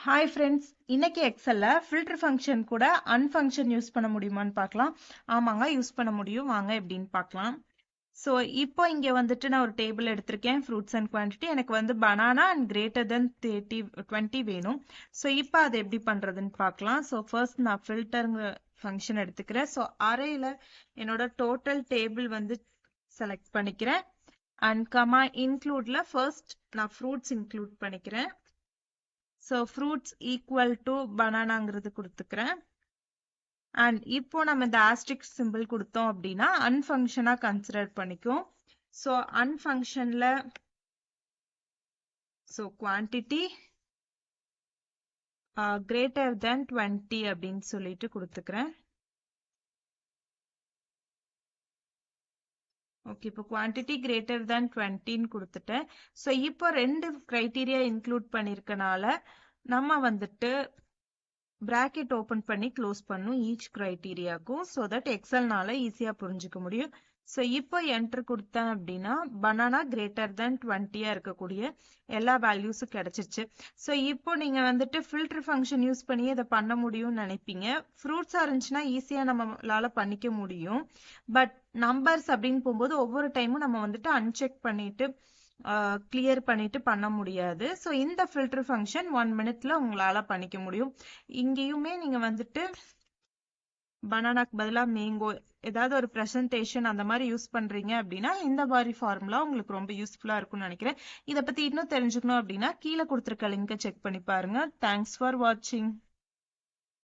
Hi friends, இன்னைக்கு எக்ஸல்ல filter function கூட அன்ஃபங்க்ஷன் use பண்ண முடியுமான்னு பார்க்கலாம். ஆமாங்க, யூஸ் பண்ண முடியும். வாங்க எப்படின்னு பார்க்கலாம். ஸோ இப்போ இங்கே வந்துட்டு நான் ஒரு டேபிள் எடுத்திருக்கேன். ஃப்ரூட்ஸ் அண்ட் குவான்டிட்டி எனக்கு வந்து பனானா அண்ட் கிரேட்டர் தென் 20 வேணும். ஸோ இப்போ அதை எப்படி பண்ணுறதுன்னு பார்க்கலாம். ஸோ ஃபர்ஸ்ட் நான் ஃபில்டருங்கிற ஃபங்க்ஷன் எடுத்துக்கிறேன். ஸோ அரையில் என்னோட டோட்டல் டேபிள் வந்து செலக்ட் பண்ணிக்கிறேன். அண்ட் கமா இன்க்ளூட்ல ஃபர்ஸ்ட் நான் ஃப்ரூட்ஸ் இன்க்ளூட் பண்ணிக்கிறேன். ஸோ ஃப்ரூட்ஸ் ஈக்குவல் டு பனானாங்கிறது கொடுத்துக்கிறேன். அண்ட் இப்போ நம்ம இந்த ஆஸ்ட்ரிக் சிம்பிள் கொடுத்தோம் அப்படின்னா அன்ஃபங்க்ஷனா கன்சிடர் பண்ணிக்கும். ஸோ அன்ஃபங்க்ஷன்ல ஸோ குவான்டிட்டி கிரேட்டர் தென் 20 அப்படின்னு சொல்லிட்டு கொடுத்துக்கிறேன். ஓகே, இப்போ குவான்டிட்டி கிரேட்டர் தேன் 20ன்னு கொடுத்துட்டேன். ஸோ இப்போ ரெண்டு கிரைட்டீரியா இன்க்ளூட் பண்ணியிருக்கனால நம்ம வந்துட்டு பிராக்கெட் ஓப்பன் பண்ணி க்ளோஸ் பண்ணும் ஈச் கிரைட்டீரியாவுக்கும். ஸோ தட் எக்ஸல்னால ஈஸியாக புரிஞ்சுக்க முடியும். ஸோ இப்போ என்ட்ரு கொடுத்தேன் அப்படின்னா பனானா கிரேட்டர் தேன் 20 இருக்கக்கூடிய எல்லா வேல்யூஸும் கிடைச்சிருச்சு. ஸோ இப்போ நீங்கள் வந்துட்டு ஃபில்டர் ஃபங்க்ஷன் யூஸ் பண்ணி இதை பண்ண முடியும்னு நினைப்பீங்க. ஃப்ரூட்ஸாக இருந்துச்சுன்னா ஈஸியாக நம்மளால பண்ணிக்க முடியும். பட் நம்பர்ஸ் அப்படின்னு போகும்போது ஒவ்வொரு டைமும் நம்ம வந்துட்டு அன்செக் பண்ணிட்டு கிளியர் பண்ணிட்டு பண்ண முடியாது. ஸோ இந்த ஃபில்டர் ஃபங்க்ஷன் 1 மினிட்ல உங்களால பண்ணிக்க முடியும். இங்கேயுமே நீங்க வந்துட்டு பனானாக்கு பதிலாக மேங்கோ ஏதாவது ஒரு ப்ரெசன்டேஷன் அந்த மாதிரி யூஸ் பண்றீங்க அப்படின்னா இந்த மாதிரி ஃபார்முலா உங்களுக்கு ரொம்ப யூஸ்ஃபுல்லா இருக்கும்னு நினைக்கிறேன். இதை பத்தி இன்னும் தெரிஞ்சுக்கணும் அப்படின்னா கீழே கொடுத்துருக்க லிங்கை செக் பண்ணி பாருங்க. தேங்க்ஸ் ஃபார் வாட்சிங்.